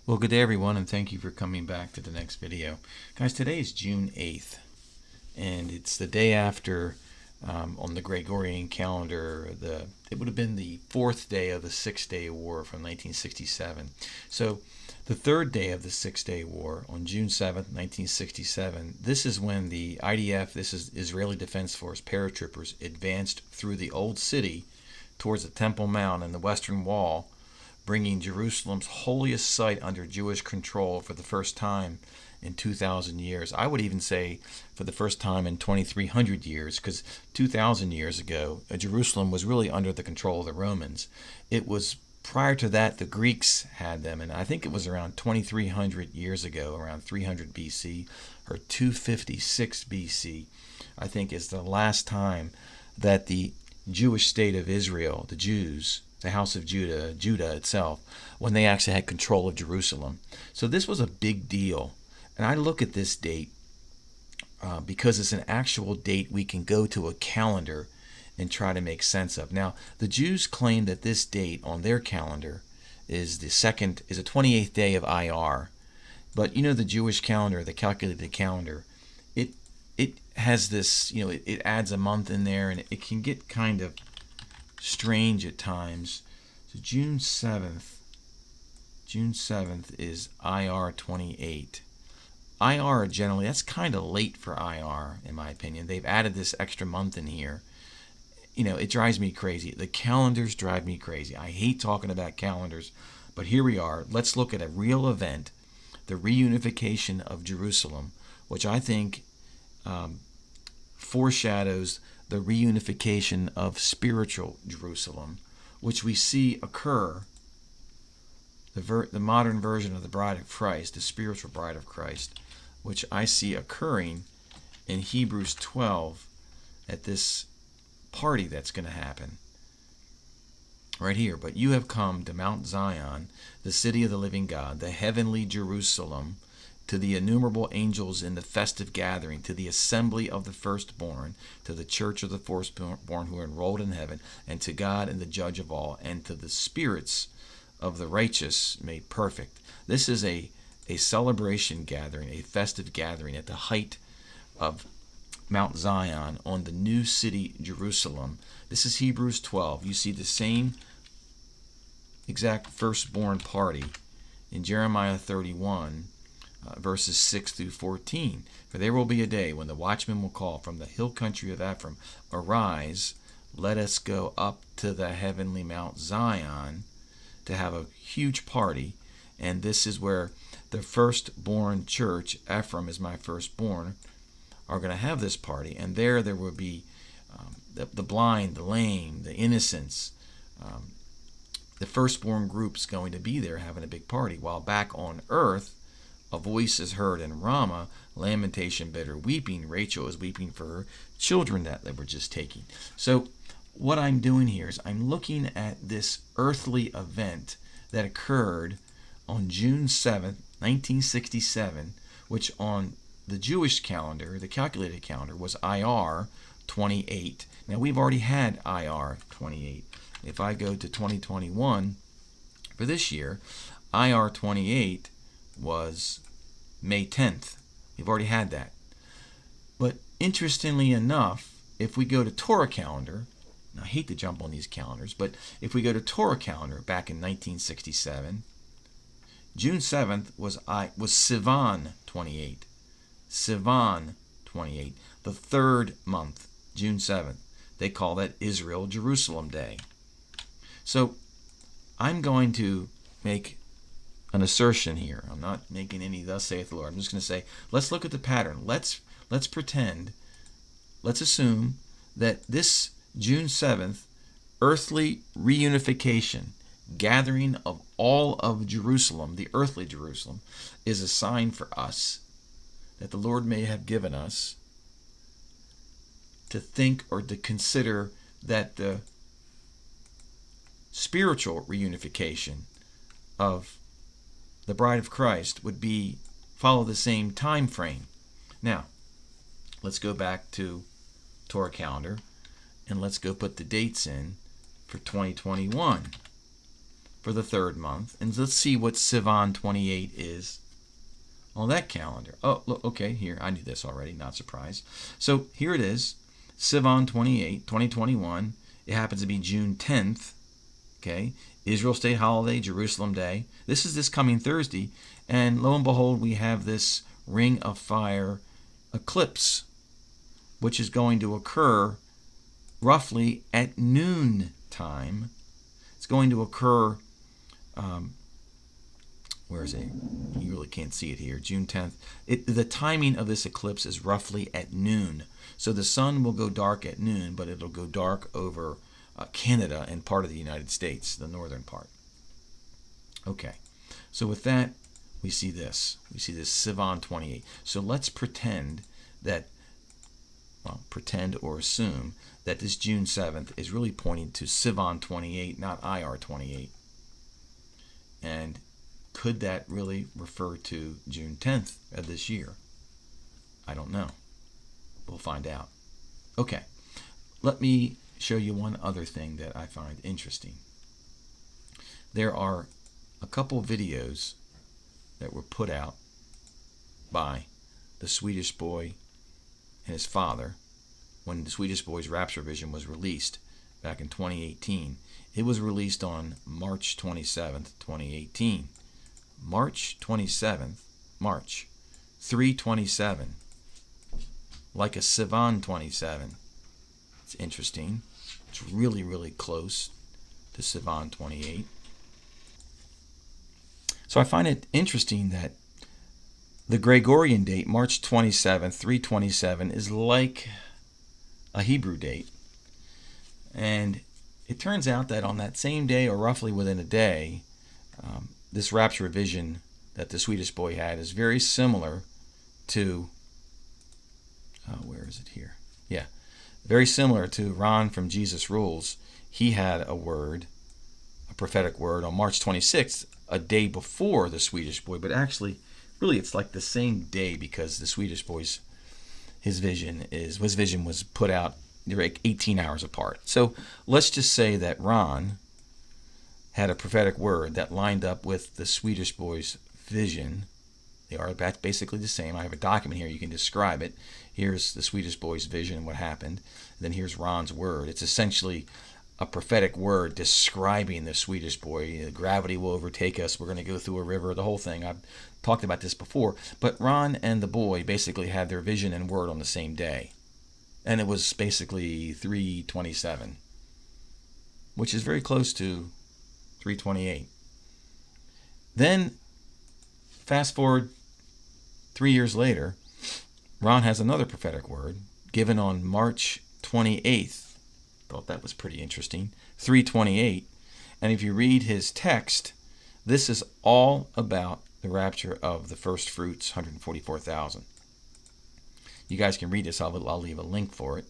Well, good day everyone, and thank you for coming back to the next video. Guys, today is June 8th, and it's the day after, on the Gregorian calendar, it would have been the fourth day of the Six-Day War from 1967. So the third day of the Six-Day War, on June 7th, 1967, this is when the IDF, this is Israeli Defense Force paratroopers, advanced through the Old City towards the Temple Mount and the Western Wall, bringing Jerusalem's holiest site under Jewish control for the first time in 2,000 years. I would even say for the first time in 2,300 years, because 2,000 years ago, Jerusalem was really under the control of the Romans. It was prior to that, the Greeks had them, and I think it was around 2,300 years ago, around 300 BC or 256 BC, I think is the last time that the Jewish state of Israel, the Jews, the house of Judah itself, when they actually had control of Jerusalem. So this was a big deal. And I look at this date because it's an actual date we can go to a calendar and try to make sense of. Now, the Jews claim that this date on their calendar is the 28th day of IR. But you know the Jewish calendar, the calculated calendar, it has this, it adds a month in there, and it can get kind of strange at times. So June 7th is IR 28. IR generally, that's kind of late for IR in my opinion. They've added this extra month in here. It drives me crazy. The calendars drive me crazy. I hate talking about calendars, but here we are. Let's look at a real event, the reunification of Jerusalem, which I think foreshadows the reunification of spiritual Jerusalem, which we see occur, the modern version of the bride of Christ, the spiritual bride of Christ, which I see occurring in Hebrews 12 at this party that's going to happen. Right here, but you have come to Mount Zion, the city of the living God, the heavenly Jerusalem, to the innumerable angels in the festive gathering, to the assembly of the firstborn, to the church of the firstborn who are enrolled in heaven, and to God and the judge of all, and to the spirits of the righteous made perfect. This is a celebration gathering, a festive gathering at the height of Mount Zion on the new city Jerusalem. This is Hebrews 12. You see the same exact firstborn party in Jeremiah 31, verses 6 through 14. For there will be a day when the watchman will call from the hill country of Ephraim, arise, let us go up to the heavenly Mount Zion, to have a huge party. And this is where the firstborn church, Ephraim is my firstborn, are going to have this party. And there will be the blind, the lame, the innocents, the firstborn group's going to be there having a big party. While back on earth, a voice is heard in Ramah, lamentation, bitter weeping. Rachel is weeping for her children that they were just taking. So what I'm doing here is I'm looking at this earthly event that occurred on June 7th, 1967, which on the Jewish calendar, the calculated calendar, was IR 28. Now, we've already had IR 28. If I go to 2021 for this year, IR 28 was May 10th. We've already had that. But interestingly enough, if we go to Torah calendar, and I hate to jump on these calendars, but if we go to Torah calendar back in 1967, June 7th was Sivan 28. Sivan 28, the third month, June 7th. They call that Israel Jerusalem Day. So I'm going to make an assertion here. I'm not making any thus saith the Lord. I'm just going to say, let's look at the pattern. Let's pretend, let's assume that this June 7th earthly reunification, gathering of all of Jerusalem, the earthly Jerusalem, is a sign for us that the Lord may have given us to think or to consider that the spiritual reunification of the bride of Christ would follow the same time frame. Now, let's go back to Torah calendar and let's go put the dates in for 2021. for the third month. And let's see what Sivan 28 is on that calendar. Oh, look, okay, here. I knew this already, not surprised. So here it is, Sivan 28, 2021. It happens to be June 10th, okay? Israel State Holiday, Jerusalem Day. This is this coming Thursday. And lo and behold, we have this ring of fire eclipse, which is going to occur roughly at noon time. It's going to occur, where is it? You really can't see it here. June 10th. The timing of this eclipse is roughly at noon. So the sun will go dark at noon, but it'll go dark over Canada and part of the United States, the northern part. Okay, so with that, we see this. We see this Sivan 28. So let's pretend that, well, pretend or assume that this June 7th is really pointing to Sivan 28, not IR 28. And could that really refer to June 10th of this year? I don't know. We'll find out. Okay, let me show you one other thing that I find interesting. There are a couple videos that were put out by the Swedish boy and his father when the Swedish boy's Rapture vision was released back in 2018. It was released on March 27th, 2018. March 27th, March 327, like a Sivan 27. It's interesting. It's really, really close to Sivan 28. So I find it interesting that the Gregorian date, March 27th, 327, is like a Hebrew date. And it turns out that on that same day, or roughly within a day, this rapture vision that the Swedish boy had is very similar to, where is it here? Yeah, very similar to Ron from Jesus Rules. He had a word, a prophetic word, on March 26th, a day before the Swedish boy, but actually, really, it's like the same day, because the Swedish boy's his vision was put out. They're like 18 hours apart. So let's just say that Ron had a prophetic word that lined up with the Swedish boy's vision. They are basically the same. I have a document here. You can describe it. Here's the Swedish boy's vision and what happened. Then here's Ron's word. It's essentially a prophetic word describing the Swedish boy. Gravity will overtake us. We're going to go through a river. The whole thing. I've talked about this before. But Ron and the boy basically had their vision and word on the same day. And it was basically 327, which is very close to 328. Then, fast forward 3 years later, Ron has another prophetic word given on March 28th. Thought that was pretty interesting. 328. And if you read his text, this is all about the rapture of the first fruits, 144,000. You guys can read this. I'll leave a link for it.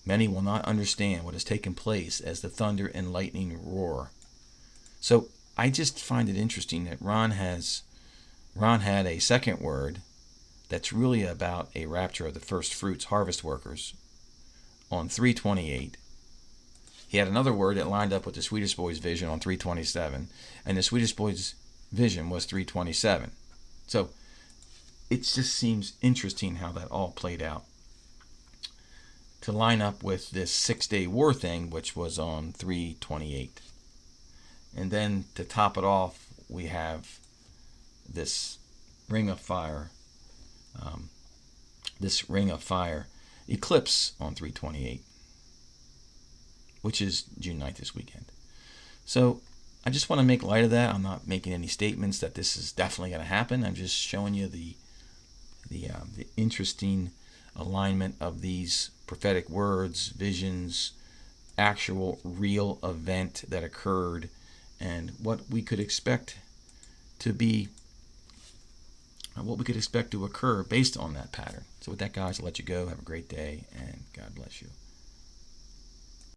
Many will not understand what has taken place as the thunder and lightning roar. So I just find it interesting that Ron had a second word that's really about a rapture of the first fruits, harvest workers, on 328. He had another word that lined up with the Swedish boy's vision on 327, and the Swedish boy's vision was 327. So it just seems interesting how that all played out to line up with this 6-day war thing, which was on 328. And then to top it off, we have this ring of fire, eclipse on 328, which is June 9th this weekend. So I just want to make light of that. I'm not making any statements that this is definitely going to happen. I'm just showing you the interesting alignment of these prophetic words, visions, actual real event that occurred, and what we could expect to be, what we could expect to occur based on that pattern. So with that, guys, I'll let you go. Have a great day, and God bless you.